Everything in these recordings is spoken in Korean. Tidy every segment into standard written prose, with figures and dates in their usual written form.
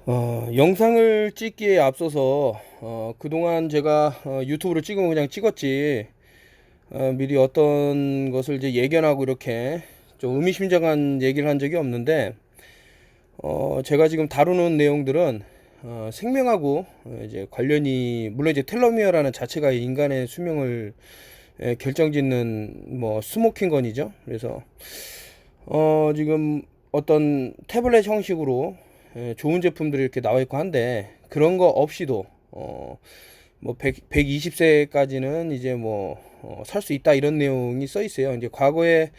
영상을 찍기에 앞서서 그동안 제가 유튜브로 찍으면 그냥 찍었지, 미리 어떤 것을 이제 예견하고 이렇게 좀 의미심장한 얘기를 한 적이 없는데, 제가 지금 다루는 내용들은 생명하고 이제 관련이, 물론 이제 텔로미어라는 자체가 인간의 수명을 결정짓는 뭐 스모킹건이죠. 그래서 지금 어떤 태블릿 형식으로 좋은 제품들이 이렇게 나와 있고 한데, 그런 거 없이도 뭐 120세까지는 이제 뭐 살 수 있다, 이런 내용이 써 있어요. 이제 과거에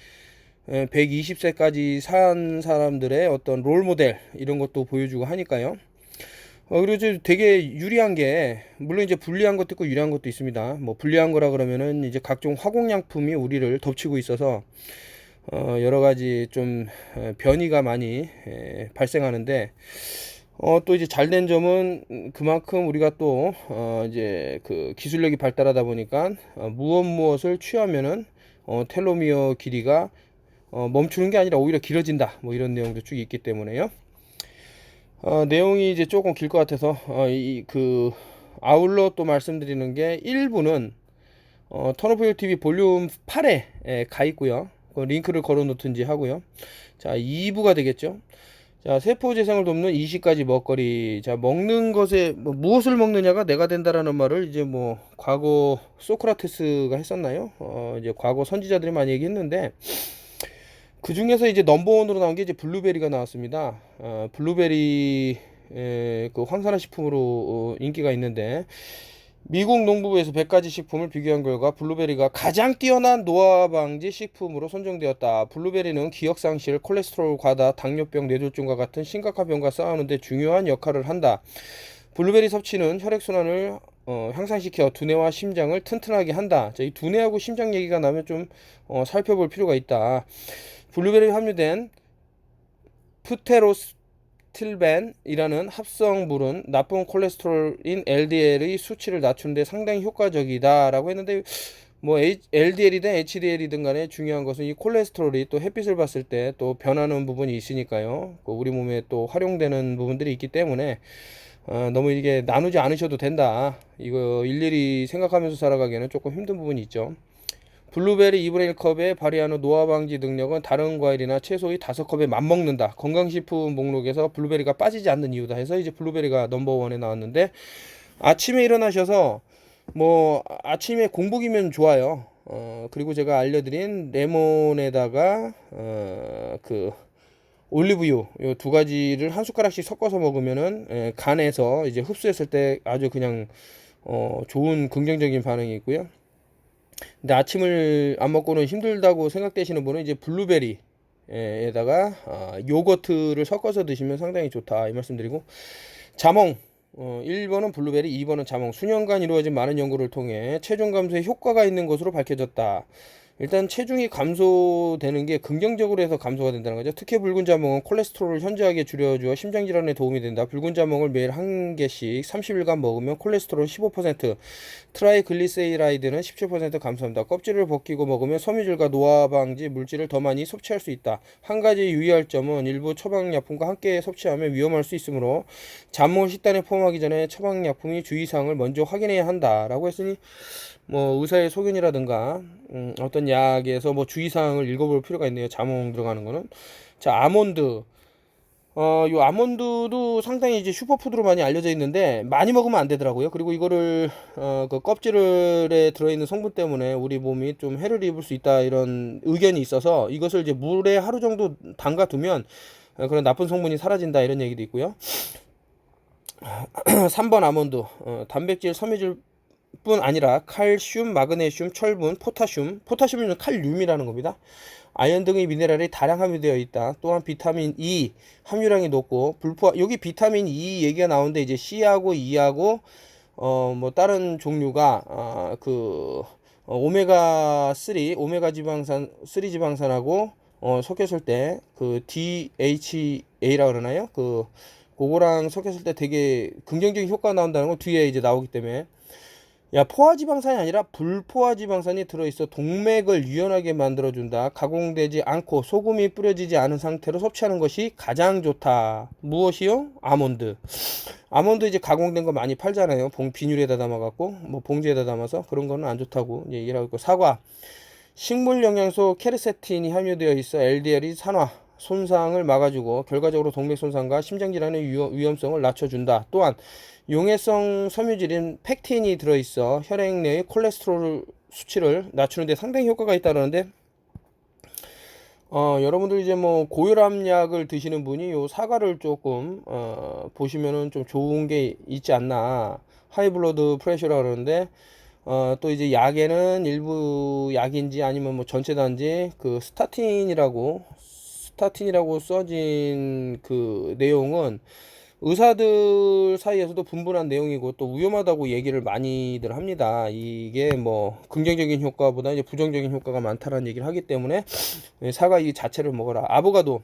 120세까지 산 사람들의 어떤 롤 모델 이런 것도 보여주고 하니까요. 그리고 되게 유리한 게, 물론 이제 불리한 것도 있고 유리한 것도 있습니다. 뭐 불리한 거라 그러면은 이제 각종 화공약품이 우리를 덮치고 있어서 여러 가지 좀 변이가 많이 발생하는데, 또 이제 잘된 점은 그만큼 우리가 또 이제 그 기술력이 발달하다 보니까 무엇을 취하면은 텔로미어 길이가 멈추는 게 아니라 오히려 길어진다, 뭐 이런 내용도 쭉 있기 때문에요. 내용이 이제 조금 길 것 같아서 그 아울러 또 말씀드리는 게, 1부는 턴오프 TV 볼륨 8에 가 있고요. 그 링크를 걸어 놓든지 하고요. 자, 2부가 되겠죠. 자, 세포 재생을 돕는 20가지 먹거리. 자, 먹는 것에 뭐 무엇을 먹느냐가 내가 된다라는 말을 이제 뭐 과거 소크라테스가 했었나요? 이제 과거 선지자들이 많이 얘기했는데, 그 중에서 이제 넘버원으로 나온 게 이제 블루베리가 나왔습니다. 블루베리 그 황산화 식품으로 인기가 있는데, 미국 농부부에서 100가지 식품을 비교한 결과 블루베리가 가장 뛰어난 노화 방지 식품으로 선정되었다. 블루베리는 기억 상실, 콜레스테롤 과다, 당뇨병, 뇌졸중과 같은 심각한 병과 싸우는데 중요한 역할을 한다. 블루베리 섭취는 혈액순환을 향상시켜 두뇌와 심장을 튼튼하게 한다. 자, 이 두뇌하고 심장 얘기가 나면 좀 살펴볼 필요가 있다. 블루베리에 함유된 푸테로스틸벤이라는 합성물은 나쁜 콜레스테롤인 LDL의 수치를 낮추는 데 상당히 효과적이다라고 했는데, 뭐 LDL이든 HDL이든 간에 중요한 것은 이 콜레스테롤이 또 햇빛을 봤을 때 또 변하는 부분이 있으니까요. 우리 몸에 또 활용되는 부분들이 있기 때문에 너무 이게 나누지 않으셔도 된다. 이거 일일이 생각하면서 살아가기에는 조금 힘든 부분이 있죠. 블루베리 2분의 1컵에 발휘하는 노화 방지 능력은 다른 과일이나 채소의 5컵에 맞먹는다. 건강식품 목록에서 블루베리가 빠지지 않는 이유다 해서 이제 블루베리가 넘버원에 나왔는데, 아침에 일어나셔서 뭐 아침에 공복이면 좋아요. 그리고 제가 알려드린 레몬에다가 그 올리브유, 요 두 가지를 한 숟가락씩 섞어서 먹으면은 간에서 이제 흡수했을 때 아주 그냥 좋은 긍정적인 반응이 있고요. 근데 아침을 안 먹고는 힘들다고 생각되시는 분은 이제 블루베리에다가 요거트를 섞어서 드시면 상당히 좋다, 이 말씀드리고, 자몽, 1번은 블루베리, 2번은 자몽. 수년간 이루어진 많은 연구를 통해 체중 감소에 효과가 있는 것으로 밝혀졌다. 일단 체중이 감소되는 게 긍정적으로 해서 감소가 된다는 거죠. 특히 붉은 자몽은 콜레스테롤을 현저하게 줄여주어 심장질환에 도움이 된다. 붉은 자몽을 매일 한 개씩 30일간 먹으면 콜레스테롤 15%, 트라이글리세이라이드는 17% 감소합니다. 껍질을 벗기고 먹으면 섬유질과 노화 방지 물질을 더 많이 섭취할 수 있다. 한 가지 유의할 점은 일부 처방약품과 함께 섭취하면 위험할 수 있으므로 자몽을 식단에 포함하기 전에 처방약품의 주의사항을 먼저 확인해야 한다라고 했으니, 뭐 의사의 소견이라든가 어떤 약에서 뭐 주의사항을 읽어볼 필요가 있네요. 자몽 들어가는 거는. 자, 아몬드. 요 아몬드도 상당히 이제 슈퍼푸드로 많이 알려져 있는데, 많이 먹으면 안 되더라고요. 그리고 이거를 그 껍질에 들어있는 성분 때문에 우리 몸이 좀 해를 입을 수 있다, 이런 의견이 있어서 이것을 이제 물에 하루 정도 담가 두면 그런 나쁜 성분이 사라진다, 이런 얘기도 있고요. 3번 아몬드. 단백질, 섬유질 뿐 아니라 칼슘, 마그네슘, 철분, 포타슘은 칼륨이라는 겁니다. 아연 등의 미네랄이 다량 함유되어 있다. 또한 비타민 E 함유량이 높고, 여기 비타민 E 얘기가 나오는데, 이제 C하고 E하고 뭐 다른 종류가 오메가 3, 오메가 지방산, 3 지방산하고 섞였을 때 그 DHA라 그러나요? 그거랑 섞였을 때 되게 긍정적인 효과가 나온다는 건 뒤에 이제 나오기 때문에, 야, 포화지방산이 아니라 불포화지방산이 들어있어 동맥을 유연하게 만들어준다. 가공되지 않고 소금이 뿌려지지 않은 상태로 섭취하는 것이 가장 좋다. 무엇이요? 아몬드. 아몬드 이제 가공된 거 많이 팔잖아요. 비닐에다 담아갖고 뭐 봉지에다 담아서 그런 거는 안 좋다고 이제 얘기를 하고 있고. 사과. 식물 영양소 케르세틴이 함유되어 있어 LDL이 산화 손상을 막아주고 결과적으로 동맥 손상과 심장 질환의 위험성을 낮춰준다. 또한 용해성 섬유질인 팩틴이 들어있어 혈액 내의 콜레스테롤 수치를 낮추는 데 상당히 효과가 있다는데, 여러분들 이제 뭐 고혈압약을 드시는 분이 요 사과를 조금 보시면은 좀 좋은 게 있지 않나. 하이블러드 프레셔라 그러는데, 또 이제 약에는 일부 약인지 아니면 뭐 전체 단지 그 스타틴이라고 써진 그 내용은 의사들 사이에서도 분분한 내용이고 또 위험하다고 얘기를 많이들 합니다. 이게 뭐 긍정적인 효과보다 이제 부정적인 효과가 많다라는 얘기를 하기 때문에 사과 이 자체를 먹어라. 아보가도.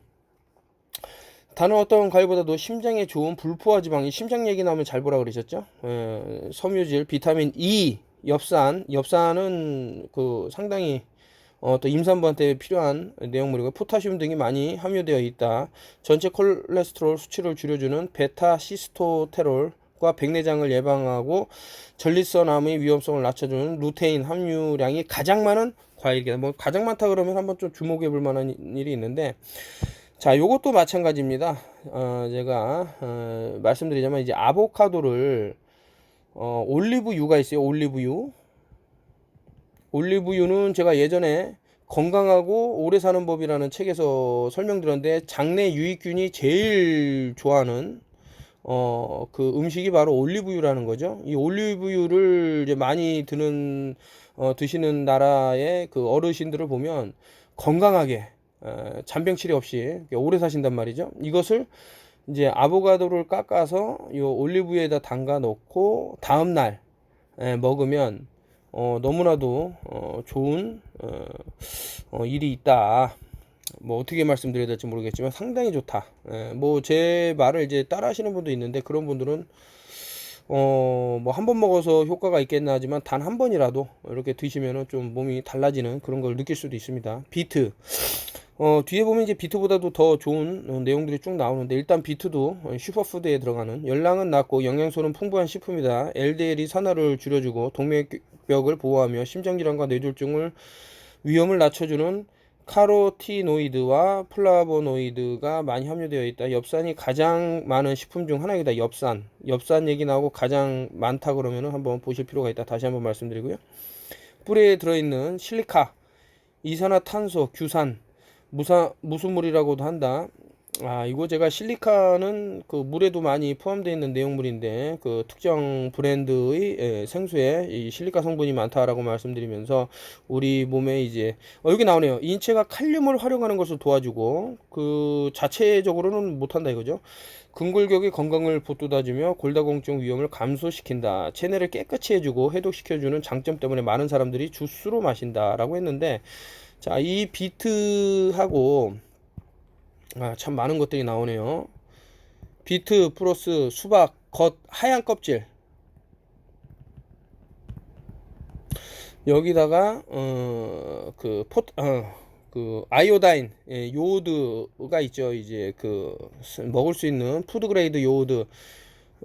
다른 어떤 과일보다도 심장에 좋은 불포화 지방이, 심장 얘기 나오면 잘 보라 그러셨죠? 섬유질, 비타민 E, 엽산은 그 상당히 또 임산부한테 필요한 내용물이고 포타슘 등이 많이 함유되어 있다. 전체 콜레스테롤 수치를 줄여주는 베타 시스토테롤과 백내장을 예방하고 전립선암의 위험성을 낮춰주는 루테인 함유량이 가장 많은 과일이다. 뭐 가장 많다 그러면 한번 좀 주목해 볼 만한 일이 있는데, 자, 요것도 마찬가지입니다. 제가 말씀드리자면 이제 아보카도를 올리브유가 있어요. 올리브유는 제가 예전에 건강하고 오래 사는 법이라는 책에서 설명드렸는데, 장내 유익균이 제일 좋아하는 그 음식이 바로 올리브유라는 거죠. 이 올리브유를 이제 많이 드시는 나라의 그 어르신들을 보면 건강하게 잔병 치레 없이 오래 사신단 말이죠. 이것을 이제 아보카도를 깎아서 요 올리브유에다 담가 놓고 다음날 먹으면 너무나도 좋은 일이 있다. 뭐 어떻게 말씀드려야 될지 모르겠지만 상당히 좋다. 뭐 제 말을 이제 따라 하시는 분도 있는데, 그런 분들은 뭐 한 번 먹어서 효과가 있겠나 하지만 단 한 번이라도 이렇게 드시면은 좀 몸이 달라지는 그런 걸 느낄 수도 있습니다. 비트. 뒤에 보면 이제 비트보다도 더 좋은 내용들이 쭉 나오는데, 일단 비트도 슈퍼푸드에 들어가는 열량은 낮고 영양소는 풍부한 식품이다. LDL이 산화를 줄여주고 동맥벽을 보호하며 심장질환과 뇌졸중을 위험을 낮춰주는 카로티노이드와 플라보노이드가 많이 함유되어 있다. 엽산이 가장 많은 식품 중 하나이다. 엽산 얘기 나오고 가장 많다 그러면은 한번 보실 필요가 있다. 다시 한번 말씀드리고요. 뿔에 들어있는 실리카, 이산화탄소, 규산, 무수물이라고도 한다. 이거 제가 실리카는 그 물에도 많이 포함되어 있는 내용물인데, 그 특정 브랜드의 생수에 이 실리카 성분이 많다라고 말씀드리면서 우리 몸에 이제 여기 나오네요. 인체가 칼륨을 활용하는 것을 도와주고 그 자체적으로는 못한다 이거죠. 근골격의 건강을 보듬어주며 골다공증 위험을 감소시킨다. 체내를 깨끗이 해주고 해독시켜주는 장점 때문에 많은 사람들이 주스로 마신다라고 했는데, 자, 이 비트하고 참 많은 것들이 나오네요. 비트 플러스 수박 겉 하얀 껍질, 여기다가 그 아이오다인, 요오드가 있죠. 이제 그 먹을 수 있는 푸드 그레이드 요오드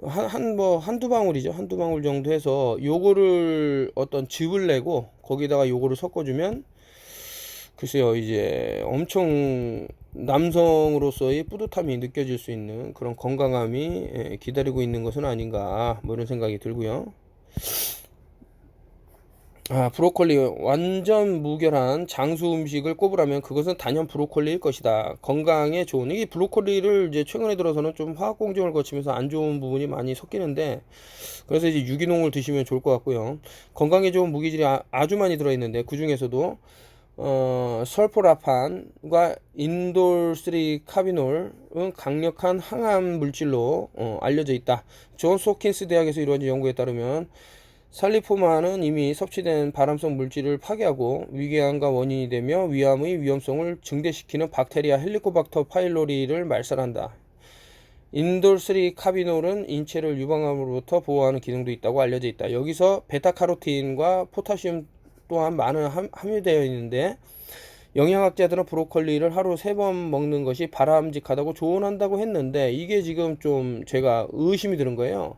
한두 방울이죠. 한두 방울 정도 해서 요거를 어떤 즙을 내고 거기다가 요거를 섞어주면 글쎄요, 이제 엄청 남성으로서의 뿌듯함이 느껴질 수 있는 그런 건강함이 기다리고 있는 것은 아닌가, 뭐 이런 생각이 들고요. 브로콜리. 완전 무결한 장수 음식을 꼽으라면 그것은 단연 브로콜리일 것이다. 건강에 좋은, 이 브로콜리를 이제 최근에 들어서는 좀 화학 공정을 거치면서 안 좋은 부분이 많이 섞이는데, 그래서 이제 유기농을 드시면 좋을 것 같고요. 건강에 좋은 무기질이 아주 많이 들어있는데, 그 중에서도 설포라판과 인돌3 카비놀은 강력한 항암 물질로 알려져 있다. 존스 홉킨스 대학에서 이루어진 연구에 따르면 살리포마는 이미 섭취된 발암성 물질을 파괴하고 위궤양과 원인이 되며 위암의 위험성을 증대시키는 박테리아 헬리코박터 파일로리를 말살한다. 인돌 3 카비놀은 인체를 유방암으로부터 보호하는 기능도 있다고 알려져 있다. 여기서 베타카로틴과 포타슘 또한 많은 함유되어 있는데 영양학자들은 브로콜리를 하루 3번 먹는 것이 바람직하다고 조언한다고 했는데 이게 지금 좀 제가 의심이 드는 거예요.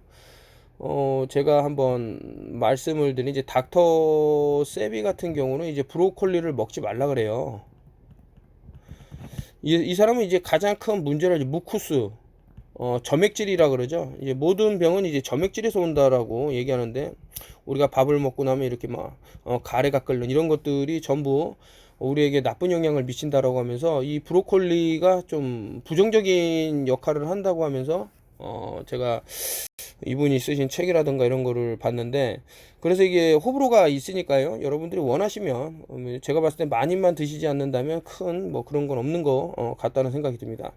제가 한번 말씀을 드린 이제 닥터 세비 같은 경우는 이제 브로콜리를 먹지 말라 그래요. 이 사람은 이제 가장 큰 문제를 무쿠스, 점액질이라 그러죠. 이제 모든 병은 이제 점액질에서 온다라고 얘기하는데 우리가 밥을 먹고 나면 이렇게 막 가래가 끓는 이런 것들이 전부 우리에게 나쁜 영향을 미친다라고 하면서 이 브로콜리가 좀 부정적인 역할을 한다고 하면서 제가 이분이 쓰신 책이라든가 이런 거를 봤는데 그래서 이게 호불호가 있으니까요. 여러분들이 원하시면 제가 봤을 때 많이만 드시지 않는다면 큰 뭐 그런 건 없는 거 같다는 생각이 듭니다.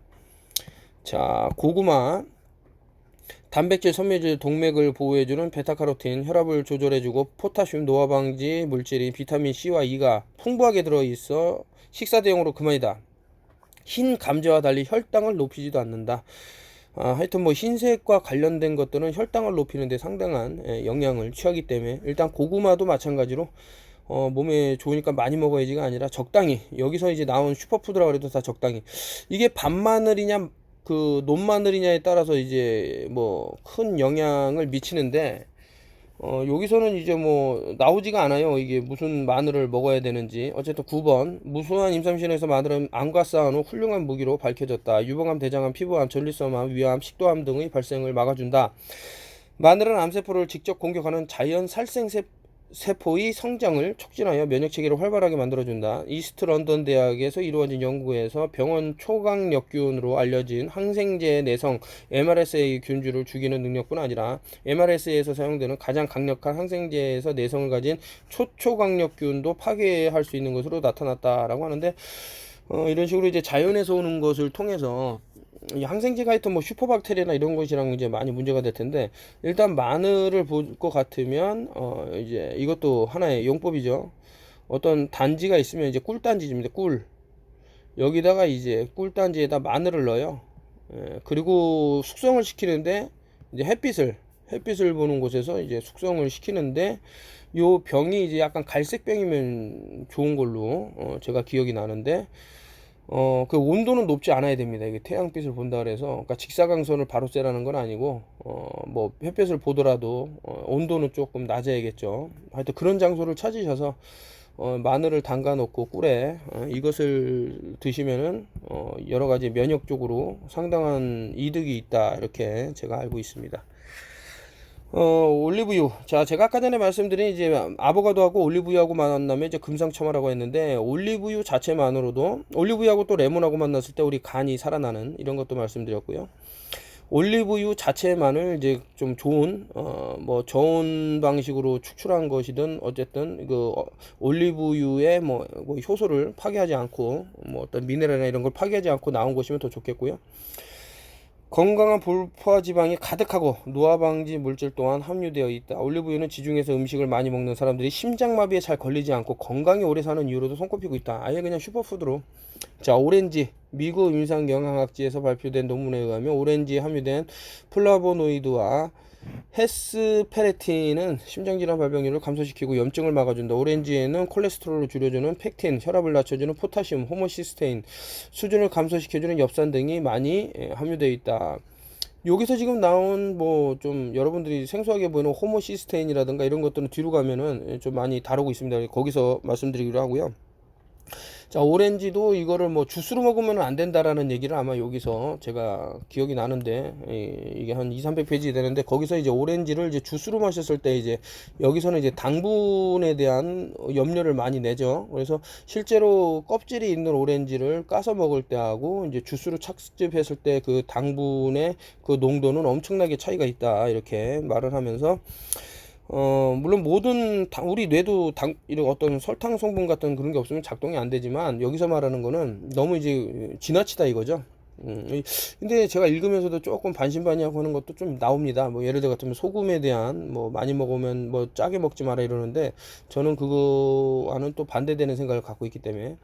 자, 고구마 단백질, 섬유질, 동맥을 보호해주는 베타카로틴, 혈압을 조절해주고 포타슘, 노화 방지 물질인 비타민 C와 E가 풍부하게 들어있어 식사 대용으로 그만이다. 흰 감자와 달리 혈당을 높이지도 않는다. 하여튼 뭐 흰색과 관련된 것들은 혈당을 높이는 데 상당한 영향을 취하기 때문에 일단 고구마도 마찬가지로 몸에 좋으니까 많이 먹어야지가 아니라 적당히, 여기서 이제 나온 슈퍼푸드라 그래도 다 적당히, 이게 밤마늘이냐 그 논마늘이냐에 따라서 이제 뭐 큰 영향을 미치는데 여기서는 이제 뭐 나오지가 않아요. 이게 무슨 마늘을 먹어야 되는지. 어쨌든 9번 무수한 임상시험에서 마늘은 암과 싸운 후 훌륭한 무기로 밝혀졌다. 유방암, 대장암, 피부암, 전립선암, 위암, 식도암 등의 발생을 막아준다. 마늘은 암세포를 직접 공격하는 자연 살생세포의 성장을 촉진하여 면역체계를 활발하게 만들어준다. 이스트 런던 대학에서 이루어진 연구에서 병원 초강력균으로 알려진 항생제 내성 MRSA 균주를 죽이는 능력뿐 아니라 MRSA에서 사용되는 가장 강력한 항생제에서 내성을 가진 초초강력균도 파괴할 수 있는 것으로 나타났다라고 하는데 이런 식으로 이제 자연에서 오는 것을 통해서 이 항생제가 하여튼 뭐 슈퍼박테리아나 이런 것이랑 이제 많이 문제가 될 텐데 일단 마늘을 볼 것 같으면 이제 이것도 하나의 용법이죠. 어떤 단지가 있으면 이제 꿀단지입니다. 꿀 여기다가 이제 꿀단지에다 마늘을 넣어요. 그리고 숙성을 시키는데 이제 햇빛을 보는 곳에서 이제 숙성을 시키는데 요 병이 이제 약간 갈색 병이면 좋은 걸로 제가 기억이 나는데 그 온도는 높지 않아야 됩니다. 이게 태양빛을 본다 그래서, 그러니까 직사광선을 바로 쐬라는 건 아니고, 뭐 햇빛을 보더라도 온도는 조금 낮아야겠죠. 하여튼 그런 장소를 찾으셔서 마늘을 담가 놓고 꿀에 이것을 드시면은 여러 가지 면역적으로 상당한 이득이 있다 이렇게 제가 알고 있습니다. 올리브유. 자, 제가 아까 전에 말씀드린 이제 아보가도하고 올리브유하고 만나면 이제 금상첨화라고 했는데, 올리브유 자체만으로도, 올리브유하고 또 레몬하고 만났을 때 우리 간이 살아나는 이런 것도 말씀드렸고요. 올리브유 자체만을 이제 좀 좋은, 뭐 저온 방식으로 축출한 것이든 어쨌든 그 올리브유의 뭐 효소를 파괴하지 않고, 뭐 어떤 미네랄이나 이런 걸 파괴하지 않고 나온 것이면 더 좋겠고요. 건강한 불포화 지방이 가득하고 노화 방지 물질 또한 함유되어 있다. 올리브유는 지중해에서 음식을 많이 먹는 사람들이 심장마비에 잘 걸리지 않고 건강히 오래 사는 이유로도 손꼽히고 있다. 아예 그냥 슈퍼푸드로. 자, 오렌지. 미국 임상영양학지에서 발표된 논문에 의하면 오렌지에 함유된 플라보노이드와 헤스페레틴은 심장질환 발병률을 감소시키고 염증을 막아준다. 오렌지에는 콜레스테롤을 줄여주는 펙틴, 혈압을 낮춰주는 포타슘, 호모시스테인, 수준을 감소시켜주는 엽산 등이 많이 함유되어 있다. 여기서 지금 나온 뭐 좀 여러분들이 생소하게 보이는 호모시스테인이라든가 이런 것들은 뒤로 가면은 좀 많이 다루고 있습니다. 거기서 말씀드리기로 하고요. 자, 오렌지도 이거를 뭐 주스로 먹으면 안 된다라는 얘기를 아마 여기서 제가 기억이 나는데, 이게 한 200~300페이지 되는데, 거기서 이제 오렌지를 이제 주스로 마셨을 때 이제 여기서는 이제 당분에 대한 염려를 많이 내죠. 그래서 실제로 껍질이 있는 오렌지를 까서 먹을 때하고 이제 주스로 착즙했을 때 그 당분의 그 농도는 엄청나게 차이가 있다. 이렇게 말을 하면서 물론 모든 우리 뇌도 이런 어떤 설탕 성분 같은 그런 게 없으면 작동이 안 되지만 여기서 말하는 거는 너무 이제 지나치다 이거죠. 근데 제가 읽으면서도 조금 반신반의하고 하는 것도 좀 나옵니다. 뭐 예를 들어 같으면 소금에 대한 뭐 많이 먹으면 뭐 짜게 먹지 마라 이러는데 저는 그거와는 또 반대되는 생각을 갖고 있기 때문에.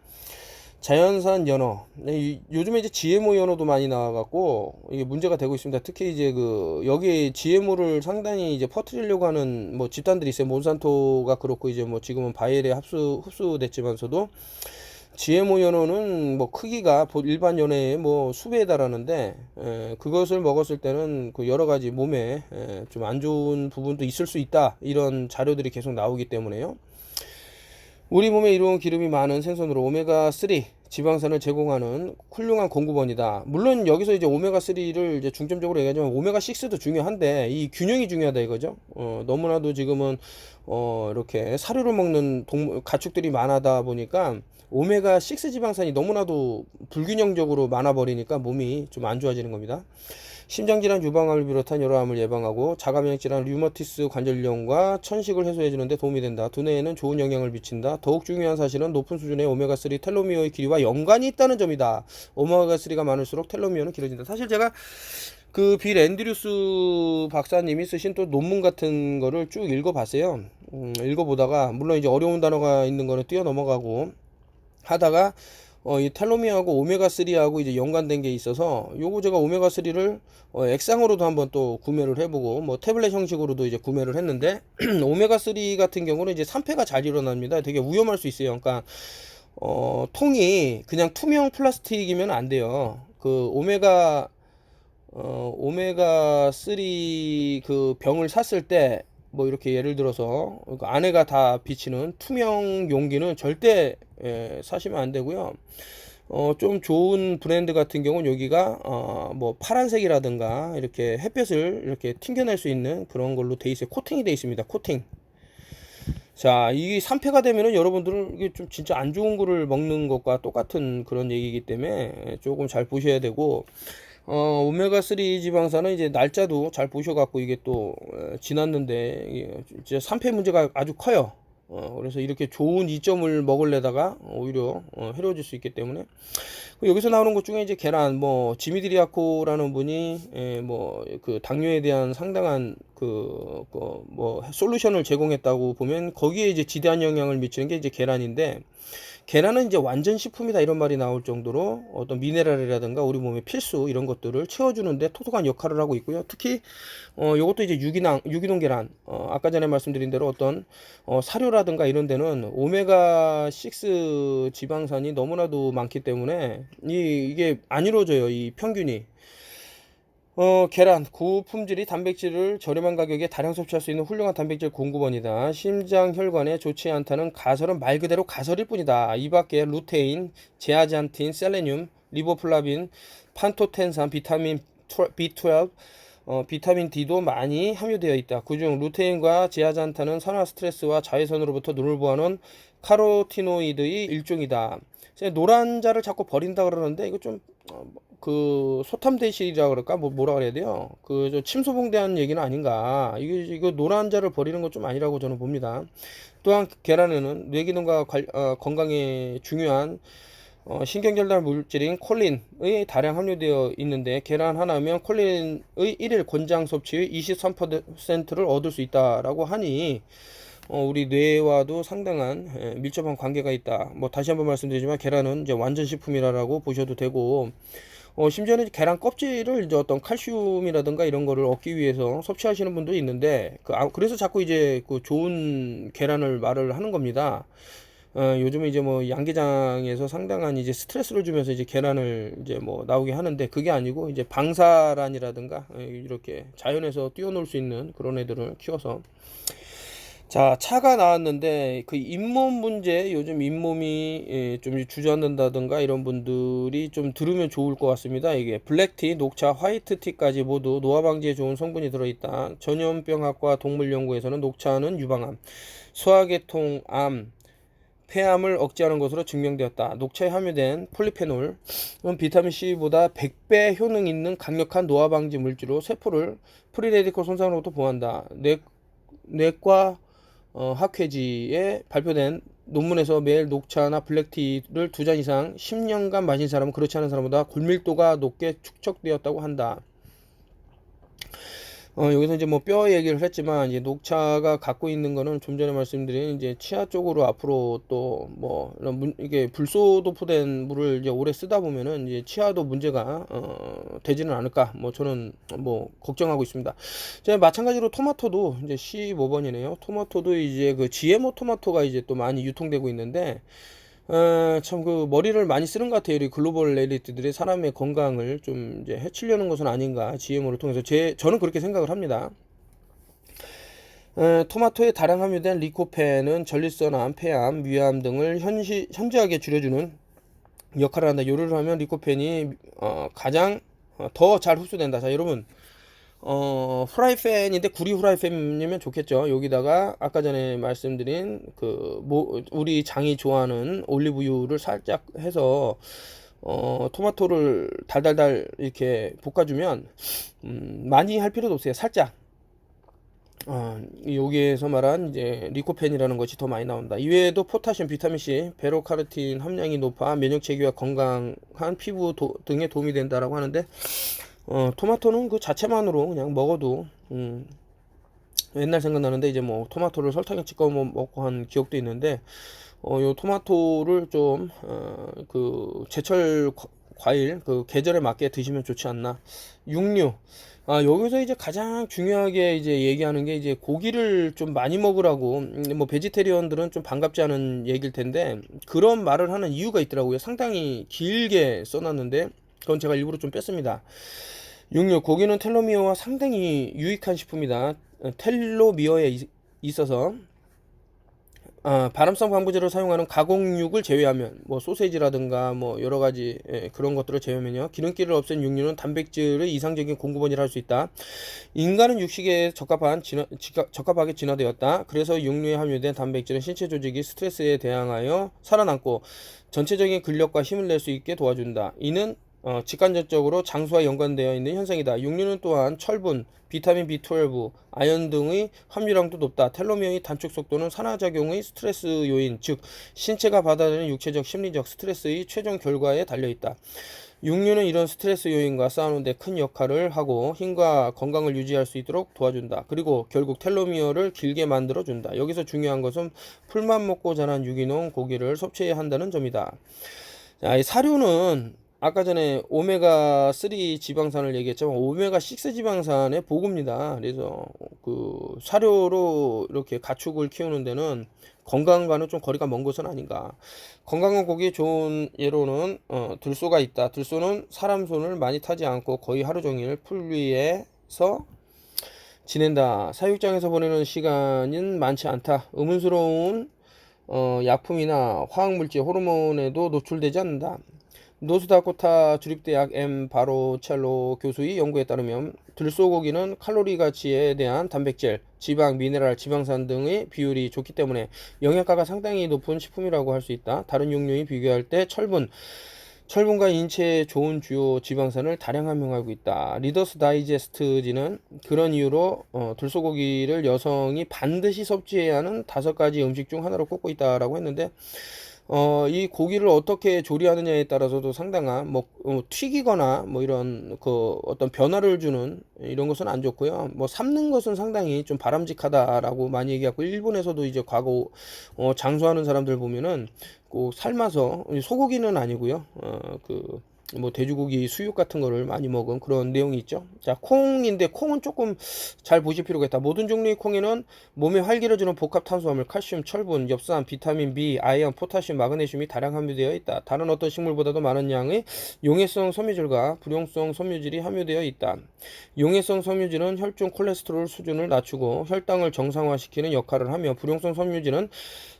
자연산 연어. 네, 요즘에 이제 GMO 연어도 많이 나와갖고 이게 문제가 되고 있습니다. 특히 이제 그 여기 GMO를 상당히 이제 퍼뜨리려고 하는 뭐 집단들이 있어요. 몬산토가 그렇고 이제 뭐 지금은 바이엘에 흡수됐지만서도 GMO 연어는 뭐 크기가 일반 연어의 뭐 수배에 달하는데 그것을 먹었을 때는 그 여러 가지 몸에 좀 안 좋은 부분도 있을 수 있다. 이런 자료들이 계속 나오기 때문에요. 우리 몸에 이로운 기름이 많은 생선으로 오메가3 지방산을 제공하는 훌륭한 공급원이다. 물론 여기서 이제 오메가3를 이제 중점적으로 얘기하지만 오메가6도 중요한데 이 균형이 중요하다 이거죠. 너무나도 지금은 이렇게 사료를 먹는 가축들이 많아다 보니까 오메가6 지방산이 너무나도 불균형적으로 많아 버리니까 몸이 좀 안 좋아지는 겁니다. 심장질환 유방암을 비롯한 여러 암을 예방하고 자가면역질환 류머티스 관절염과 천식을 해소해주는 데 도움이 된다. 두뇌에는 좋은 영향을 미친다. 더욱 중요한 사실은 높은 수준의 오메가3 텔로미어의 길이와 연관이 있다는 점이다. 오메가3가 많을수록 텔로미어는 길어진다. 사실 제가 그 빌 앤드류스 박사님이 쓰신 또 논문 같은 거를 쭉 읽어봤어요. 읽어보다가 물론 이제 어려운 단어가 있는 거는 뛰어넘어가고 하다가 이 텔로미어하고 오메가3하고 이제 연관된 게 있어서 요거 제가 오메가3를 액상으로도 한번 또 구매를 해보고 뭐 태블릿 형식으로도 이제 구매를 했는데 오메가3 같은 경우는 이제 산패가 잘 일어납니다. 되게 위험할 수 있어요. 그러니까 통이 그냥 투명 플라스틱이면 안 돼요. 그 오메가3 그 병을 샀을 때 뭐 이렇게 예를 들어서 안에가 다 비치는 투명 용기는 절대 사시면 안 되고요. 좀 좋은 브랜드 같은 경우는 여기가 뭐 파란색이라든가 이렇게 햇볕을 이렇게 튕겨낼 수 있는 그런 걸로 돼 있어요. 코팅이 돼 있습니다. 코팅. 자, 이게 산패가 되면은 여러분들은 이게 좀 진짜 안 좋은 거를 먹는 것과 똑같은 그런 얘기이기 때문에 조금 잘 보셔야 되고, 오메가3 지방산은 이제 날짜도 잘 보셔갖고 이게 또 지났는데 이게 진짜 산패 문제가 아주 커요. 그래서 이렇게 좋은 이점을 먹을래다가 오히려 해로워질 수 있기 때문에 여기서 나오는 것 중에 이제 계란, 뭐 지미드리아코라는 분이 뭐 그 당뇨에 대한 상당한 뭐 솔루션을 제공했다고 보면 거기에 이제 지대한 영향을 미치는 게 이제 계란인데, 계란은 이제 완전 식품이다 이런 말이 나올 정도로 어떤 미네랄이라든가 우리 몸의 필수 이런 것들을 채워주는데 토독한 역할을 하고 있고요. 특히 요것도 이제 유기농 계란, 아까 전에 말씀드린 대로 어떤 사료라든가 이런 데는 오메가6 지방산이 너무나도 많기 때문에 이게 안 이루어져요, 이 평균이. 계란, 고품질이 단백질을 저렴한 가격에 다량 섭취할 수 있는 훌륭한 단백질 공급원이다. 심장 혈관에 좋지 않다는 가설은 말 그대로 가설일 뿐이다. 이 밖에 루테인, 제아잔틴, 셀레늄, 리보플라빈, 판토텐산, 비타민 B12, 비타민 D도 많이 함유되어 있다. 그중 루테인과 제아잔탄은 산화 스트레스와 자외선으로부터 눈을 보호하는 카로티노이드의 일종이다. 노란자를 자꾸 버린다 그러는데 이거 좀 그 소탐대실이라 그럴까 뭐라 그래야 돼요. 그 침소봉대한 얘기는 아닌가. 이거 노란자를 버리는 건 좀 아니라고 저는 봅니다. 또한 계란에는 뇌기능과 건강에 중요한 신경전달 물질인 콜린의 다량 함유되어 있는데 계란 하나면 콜린의 1일 권장 섭취의 23%를 얻을 수 있다라고 하니 우리 뇌와도 상당한 밀접한 관계가 있다. 뭐 다시 한번 말씀드리지만 계란은 이제 완전 식품이라고 보셔도 되고, 심지어는 계란 껍질을 이제 어떤 칼슘이라든가 이런 거를 얻기 위해서 섭취하시는 분도 있는데 그래서 자꾸 이제 그 좋은 계란을 말을 하는 겁니다. 요즘에 이제 뭐 양계장에서 상당한 이제 스트레스를 주면서 이제 계란을 이제 뭐 나오게 하는데 그게 아니고 이제 방사란이라든가 이렇게 자연에서 뛰어놀 수 있는 그런 애들을 키워서. 자, 차가 나왔는데 그 잇몸 문제, 요즘 잇몸이 좀 주저앉는다든가 이런 분들이 좀 들으면 좋을 것 같습니다. 이게 블랙티, 녹차, 화이트티까지 모두 노화 방지에 좋은 성분이 들어있다. 전염병학과 동물연구에서는 녹차는 유방암, 소화계통암, 폐암을 억제하는 것으로 증명되었다. 녹차에 함유된 폴리페놀은 비타민C보다 100배 효능 있는 강력한 노화 방지 물질로 세포를 프리레디컬 손상으로부터 보호한다. 내과 학회지에 발표된 논문에서 매일 녹차나 블랙티를 2잔 이상 10년간 마신 사람은 그렇지 않은 사람보다 골밀도가 높게 축적되었다고 한다. 여기서 이제 뭐 뼈 얘기를 했지만 이제 녹차가 갖고 있는 거는 좀 전에 말씀드린 이제 치아 쪽으로 앞으로 또 뭐 이게 불소 도포된 물을 이제 오래 쓰다 보면은 이제 치아도 문제가 되지는 않을까 뭐 저는 뭐 걱정하고 있습니다. 자, 마찬가지로 토마토도 이제 15번이네요. 토마토도 이제 그 GMO 토마토가 이제 또 많이 유통되고 있는데 참 그 머리를 많이 쓰는 것 같아요. 이 글로벌 엘리트들이 사람의 건강을 좀 이제 해치려는 것은 아닌가 GMO를 통해서 저는 그렇게 생각을 합니다. 토마토에 다량 함유된 리코펜은 전립선암, 폐암, 위암 등을 현저하게 줄여주는 역할을 한다. 요리를 하면 리코펜이 가장 더 잘 흡수된다. 자, 여러분 후라이팬인데 구리 후라이팬이면 좋겠죠. 여기다가 아까 전에 말씀드린 우리 장이 좋아하는 올리브유를 살짝 해서 토마토를 달달달 이렇게 볶아주면 많이 할 필요도 없어요. 살짝 여기에서 말한 이제 리코펜이라는 것이 더 많이 나온다. 이외에도 포타슘, 비타민C, 베로카로틴 함량이 높아 면역 체계와 건강한 피부 등에 도움이 된다라고 하는데 토마토는 그 자체만으로 그냥 먹어도 옛날 생각나는데 이제 뭐 토마토를 설탕에 찍어 먹고 한 기억도 있는데 요 토마토를 좀 그 제철 과일 그 계절에 맞게 드시면 좋지 않나. 육류 여기서 이제 가장 중요하게 이제 얘기하는 게 이제 고기를 좀 많이 먹으라고 뭐 베지테리언들은 좀 반갑지 않은 얘기일 텐데 그런 말을 하는 이유가 있더라고요. 상당히 길게 써놨는데 그건 제가 일부러 좀 뺐습니다. 육류 고기는 텔로미어와 상당히 유익한 식품이다. 텔로미어에 있어서 발암성 방부제로 사용하는 가공육을 제외하면 뭐 소세지라든가 뭐 여러 가지 그런 것들을 제외하면요 기름기를 없앤 육류는 단백질의 이상적인 공급원이라 할 수 있다. 인간은 육식에 적합하게 진화되었다. 그래서 육류에 함유된 단백질은 신체 조직이 스트레스에 대항하여 살아남고 전체적인 근력과 힘을 낼 수 있게 도와준다. 이는 직간접적으로 장수와 연관되어 있는 현상이다. 육류는 또한 철분, 비타민 B12, 아연 등의 함유량도 높다. 텔로미어의 단축 속도는 산화작용의 스트레스 요인, 즉 신체가 받아들이는 육체적, 심리적 스트레스의 최종 결과에 달려있다. 육류는 이런 스트레스 요인과 싸우는 데 큰 역할을 하고 힘과 건강을 유지할 수 있도록 도와준다. 그리고 결국 텔로미어를 길게 만들어준다. 여기서 중요한 것은 풀만 먹고 자란 유기농 고기를 섭취해야 한다는 점이다. 자, 이 사료는 아까 전에 오메가3 지방산을 얘기했지만 오메가6 지방산의 보고입니다. 그래서 그 사료로 이렇게 가축을 키우는 데는 건강과는 좀 거리가 먼 것은 아닌가. 건강한 고기 좋은 예로는 들소가 있다. 들소는 사람 손을 많이 타지 않고 거의 하루 종일 풀 위에서 지낸다. 사육장에서 보내는 시간은 많지 않다. 의문스러운 약품이나 화학물질, 호르몬에도 노출되지 않는다. 노스다코타 주립대학 M 바로첼로 교수의 연구에 따르면 들소고기는 칼로리 가치에 대한 단백질, 지방, 미네랄, 지방산 등의 비율이 좋기 때문에 영양가가 상당히 높은 식품이라고 할 수 있다. 다른 육류에 비교할 때 철분과 인체에 좋은 주요 지방산을 다량 함유하고 있다. 리더스 다이제스트지는 그런 이유로 들소고기를 여성이 반드시 섭취해야 하는 5가지 음식 중 하나로 꼽고 있다라고 했는데 이 고기를 어떻게 조리하느냐에 따라서도 상당한 튀기거나 뭐 이런 그 어떤 변화를 주는 이런 것은 안 좋고요. 뭐 삶는 것은 상당히 좀 바람직하다라고 많이 얘기하고 일본에서도 이제 과거 장수하는 사람들 보면은 꼭 삶아서 소고기는 아니고요. 뭐 돼지고기 수육 같은 거를 많이 먹은 그런 내용이 있죠. 자, 콩인데 콩은 조금 잘 보실 필요가 있다. 모든 종류의 콩에는 몸에 활기를 주는 복합 탄수화물, 칼슘, 철분, 엽산, 비타민 B, 아연, 포타슘, 마그네슘이 다량 함유되어 있다. 다른 어떤 식물보다도 많은 양의 용해성 섬유질과 불용성 섬유질이 함유되어 있다. 용해성 섬유질은 혈중 콜레스테롤 수준을 낮추고 혈당을 정상화시키는 역할을 하며 불용성 섬유질은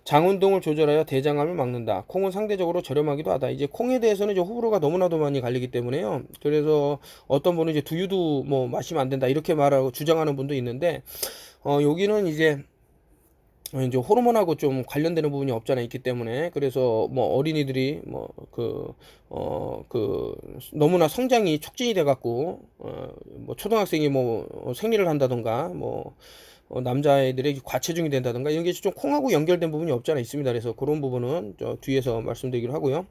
장 운동을 조절하여 대장암을 막는다. 콩은 상대적으로 저렴하기도 하다. 이제 콩에 대해서는 이제 호불호가 너무나도 많이 갈리기 때문에요. 그래서 어떤 분은 이제 두유도 뭐 마시면 안 된다 이렇게 말하고 주장하는 분도 있는데 여기는 이제 호르몬하고 좀 관련되는 부분이 없잖아 있기 때문에 그래서 뭐 어린이들이 너무나 성장이 촉진이 돼 갖고 뭐 초등학생이 뭐 생리를 한다던가 뭐 남자애들이 과체중이 된다던가 이런 게 좀 콩하고 연결된 부분이 없잖아 있습니다. 그래서 그런 부분은 저 뒤에서 말씀드리기로 하고요.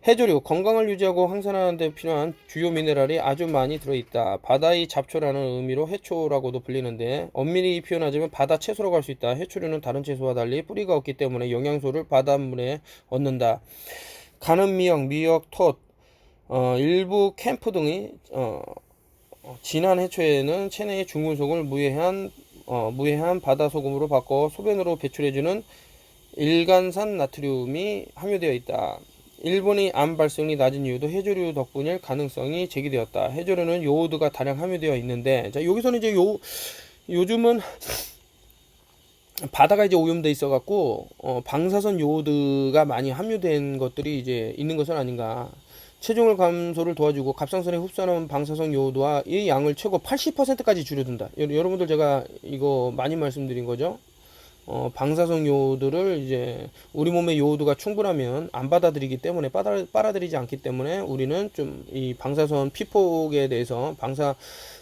해조류, 건강을 유지하고 항산화하는 데 필요한 주요 미네랄이 아주 많이 들어있다. 바다의 잡초라는 의미로 해초라고도 불리는데 엄밀히 표현하자면 바다 채소라고 할 수 있다. 해초류는 다른 채소와 달리 뿌리가 없기 때문에 영양소를 바닷물에 얻는다. 가는 미역, 톳, 일부 캠프 등의 진한 해초에는 체내의 중금속을 무해한 바다 소금으로 바꿔 소변으로 배출해주는 일간산 나트륨이 함유되어 있다. 일본의 암 발생률이 낮은 이유도 해조류 덕분일 가능성이 제기되었다. 해조류는 요오드가 다량 함유되어 있는데, 자, 여기서는 이제 요즘은 바다가 이제 오염돼 있어갖고, 방사선 요오드가 많이 함유된 것들이 이제 있는 것은 아닌가. 체중을 감소를 도와주고 갑상선에 흡수하는 방사선 요오드와 이 양을 최고 80%까지 줄여둔다. 여러분들 제가 이거 많이 말씀드린 거죠. 방사성 요오드를 이제 우리 몸의 요오드가 충분하면 안 받아들이기 때문에 빨아들이지 않기 때문에 우리는 좀 이 방사선 피폭에 대해서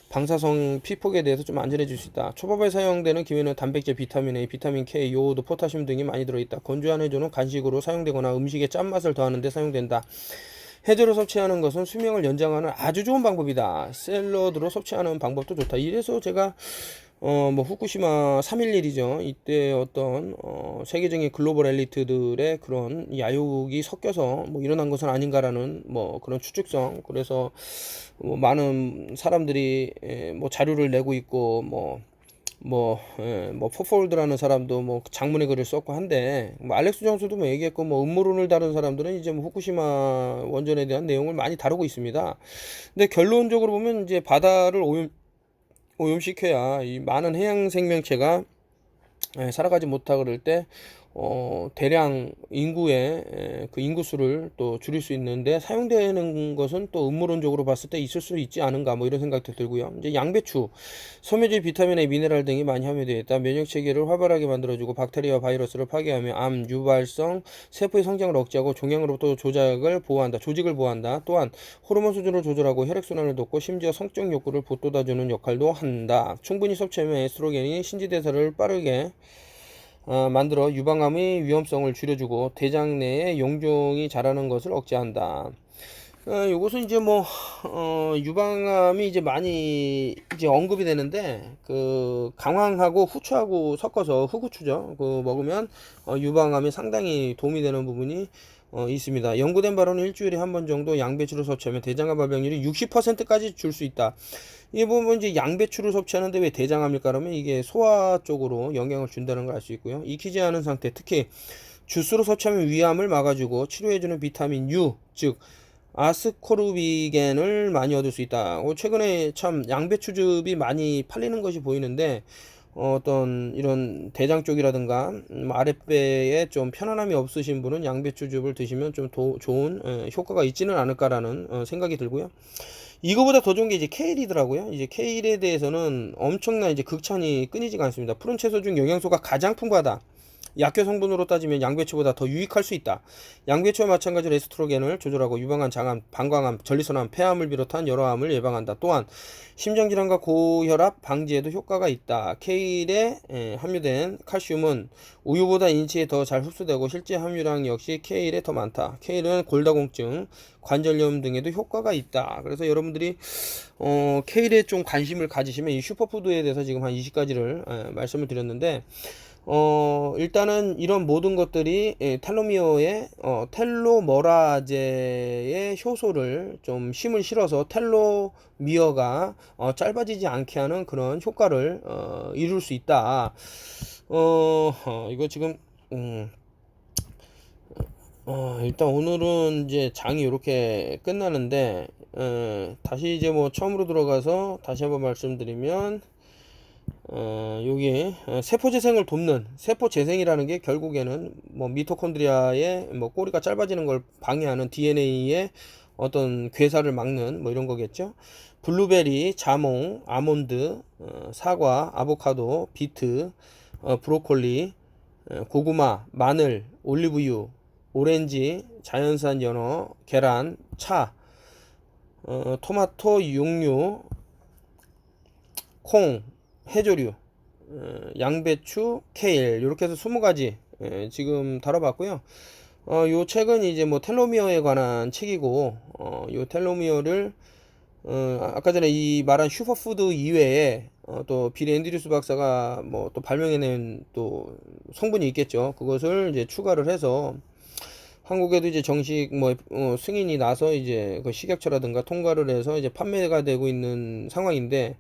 방사성 피폭에 대해서 좀 안전해질 수 있다. 초밥에 사용되는 기회는 단백질, 비타민 A, 비타민 K, 요오드, 포타슘 등이 많이 들어있다. 건조한 해조는 간식으로 사용되거나 음식에 짠맛을 더하는 데 사용된다. 해조를 섭취하는 것은 수명을 연장하는 아주 좋은 방법이다. 샐러드로 섭취하는 방법도 좋다. 이래서 제가 뭐 후쿠시마 3.11이죠. 이때 어떤 세계적인 글로벌 엘리트들의 그런 야욕이 섞여서 뭐 일어난 것은 아닌가라는 뭐 그런 추측성. 그래서 뭐 많은 사람들이 뭐 자료를 내고 있고 뭐 포폴드라는 사람도 뭐 장문의 글을 썼고 한데, 뭐 알렉스 정수도 뭐 얘기했고, 뭐 음모론을 다룬 사람들은 이제 뭐 후쿠시마 원전에 대한 내용을 많이 다루고 있습니다. 근데 결론적으로 보면 이제 바다를 오염시켜야 이 많은 해양 생명체가 살아가지 못하고 그럴 때 대량 인구의 그 인구수를 또 줄일 수 있는데 사용되는 것은 또 음모론적으로 봤을 때 있을 수 있지 않은가, 뭐 이런 생각도 들고요. 이제 양배추, 섬유질, 비타민 A, 미네랄 등이 많이 함유되어 있다. 면역 체계를 활발하게 만들어주고 박테리아와 바이러스를 파괴하며 암 유발성 세포의 성장을 억제하고 종양으로부터 조직을 보호한다. 또한 호르몬 수준을 조절하고 혈액순환을 돕고 심지어 성적 욕구를 북돋아주는 역할도 한다. 충분히 섭취하면 에스트로겐이 신진대사를 빠르게 만들어 유방암의 위험성을 줄여주고 대장 내에 용종이 자라는 것을 억제한다. 요것은 이제 뭐 유방암이 이제 많이 이제 언급이 되는데, 그 강황하고 후추하고 섞어서 흑후추죠. 그 먹으면 유방암이 상당히 도움이 되는 부분이 있습니다. 연구된 바로는 일주일에 한 번 정도 양배추를 섭취하면 대장암 발병률이 60%까지 줄 수 있다. 이게 보면 이제 양배추를 섭취하는데 왜 대장암일까 그러면 이게 소화 쪽으로 영향을 준다는 걸 알 수 있고요. 익히지 않은 상태, 특히 주스로 섭취하면 위암을 막아주고 치료해주는 비타민 U, 즉 아스코르비겐을 많이 얻을 수 있다. 최근에 참 양배추즙이 많이 팔리는 것이 보이는데, 어떤 이런 대장 쪽이라든가 아랫배에 좀 편안함이 없으신 분은 양배추즙을 드시면 좀 좋은 효과가 있지는 않을까라는 생각이 들고요. 이거보다 더 좋은 게 이제 케일이더라고요. 이제 케일에 대해서는 엄청난 이제 극찬이 끊이지가 않습니다. 푸른 채소 중 영양소가 가장 풍부하다. 약효 성분으로 따지면 양배추보다 더 유익할 수 있다. 양배추와 마찬가지로 에스트로겐을 조절하고 유방암, 장암, 방광암, 전리선암, 폐암을 비롯한 여러 암을 예방한다. 또한 심장질환과 고혈압 방지에도 효과가 있다. 케일에 함유된 칼슘은 우유보다 인체에 더 잘 흡수되고 실제 함유량 역시 케일에 더 많다. 케일은 골다공증, 관절염 등에도 효과가 있다. 그래서 여러분들이 케일에 좀 관심을 가지시면, 이 슈퍼푸드에 대해서 지금 한 20가지를 말씀을 드렸는데, 일단은 이런 모든 것들이 텔로미어의 텔로머라제의 효소를 좀 힘을 실어서 텔로미어가 짧아지지 않게 하는 그런 효과를 이룰 수 있다. 이거 지금 일단 오늘은 이제 장이 이렇게 끝나는데, 다시 이제 뭐 처음으로 들어가서 다시 한번 말씀드리면, 여기 세포 재생을 돕는, 세포 재생이라는 게 결국에는 뭐 미토콘드리아의 뭐 꼬리가 짧아지는 걸 방해하는 DNA의 어떤 괴사를 막는 뭐 이런 거겠죠. 블루베리, 자몽, 아몬드, 사과, 아보카도, 비트, 브로콜리, 고구마, 마늘, 올리브유, 오렌지, 자연산 연어, 계란, 차, 토마토, 육류, 콩, 해조류, 양배추, 케일, 이렇게 해서 20가지 지금 다뤄봤고요. 요 책은 이제 뭐 텔로미어에 관한 책이고, 요 텔로미어를, 아까 전에 이 말한 슈퍼푸드 이외에, 또 빌 앤드류스 박사가 뭐 또 발명해낸 또 성분이 있겠죠. 그것을 이제 추가를 해서 한국에도 이제 정식 뭐 승인이 나서 이제 그 식약처라든가 통과를 해서 이제 판매가 되고 있는 상황인데,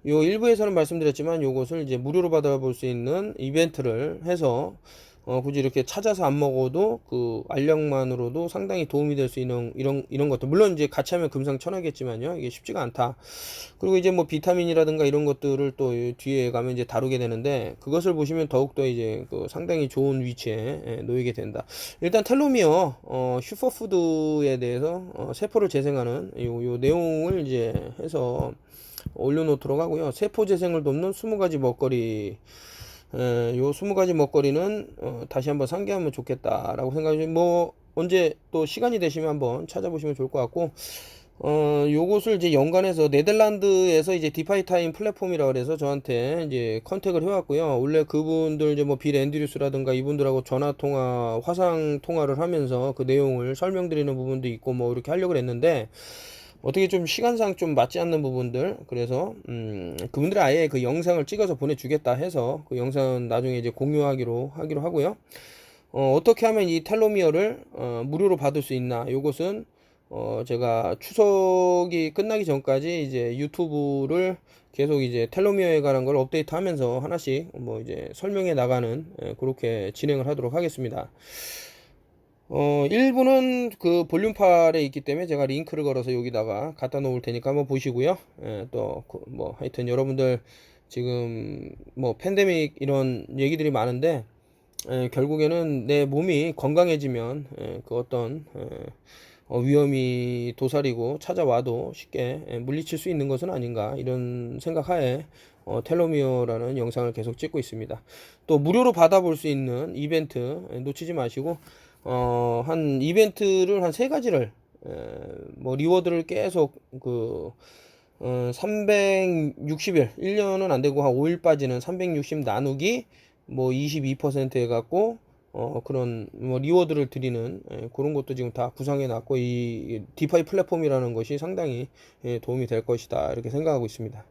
요 일부에서는 말씀드렸지만 요것을 이제 무료로 받아볼 수 있는 이벤트를 해서 굳이 이렇게 찾아서 안 먹어도 그 알력만으로도 상당히 도움이 될 수 있는 이런 것들, 물론 이제 같이 하면 금상첨화겠지만요, 이게 쉽지가 않다. 그리고 이제 뭐 비타민이라든가 이런 것들을 또 뒤에 가면 이제 다루게 되는데, 그것을 보시면 더욱더 이제 그 상당히 좋은 위치에 놓이게 된다. 일단 텔로미어 슈퍼푸드에 대해서 세포를 재생하는 요 내용을 이제 해서 올려놓도록 하고요. 세포 재생을 돕는 20가지 먹거리, 요 20가지 먹거리는 다시 한번 상기하면 좋겠다라고 생각이, 뭐 언제 또 시간이 되시면 한번 찾아보시면 좋을 것 같고, 요것을 이제 연관해서 네덜란드에서 이제 디파이 타임 플랫폼이라 그래서 저한테 이제 컨택을 해왔고요. 원래 그분들 이제 뭐 빌 앤드류스라든가 이분들하고 전화 통화, 화상 통화를 하면서 그 내용을 설명드리는 부분도 있고 뭐 이렇게 하려고 했는데, 어떻게 좀 시간상 좀 맞지 않는 부분들, 그래서 그분들 아예 그 영상을 찍어서 보내주겠다 해서 그 영상 나중에 이제 공유하기로 하고요. 어떻게 하면 이 텔로미어를 무료로 받을 수 있나, 요것은 제가 추석이 끝나기 전까지 이제 유튜브를 계속 이제 텔로미어에 관한 걸 업데이트하면서 하나씩 뭐 이제 설명해 나가는, 그렇게 진행을 하도록 하겠습니다. 일부는 그 볼륨팔에 있기 때문에 제가 링크를 걸어서 여기다가 갖다 놓을 테니까 한번 보시고요. 또 뭐 하여튼 여러분들 지금 뭐 팬데믹 이런 얘기들이 많은데, 결국에는 내 몸이 건강해지면 그 어떤 위험이 도사리고 찾아와도 쉽게 물리칠 수 있는 것은 아닌가, 이런 생각하에 텔로미어라는 영상을 계속 찍고 있습니다. 또 무료로 받아볼 수 있는 이벤트 놓치지 마시고, 한 이벤트를 한 3가지를, 뭐 리워드를 계속 360일, 1년은 안 되고 한 5일 빠지는 360 나누기 뭐 22% 해갖고 그런 뭐 리워드를 드리는, 그런 것도 지금 다 구상해 놨고, 이 디파이 플랫폼이라는 것이 상당히 도움이 될 것이다, 이렇게 생각하고 있습니다.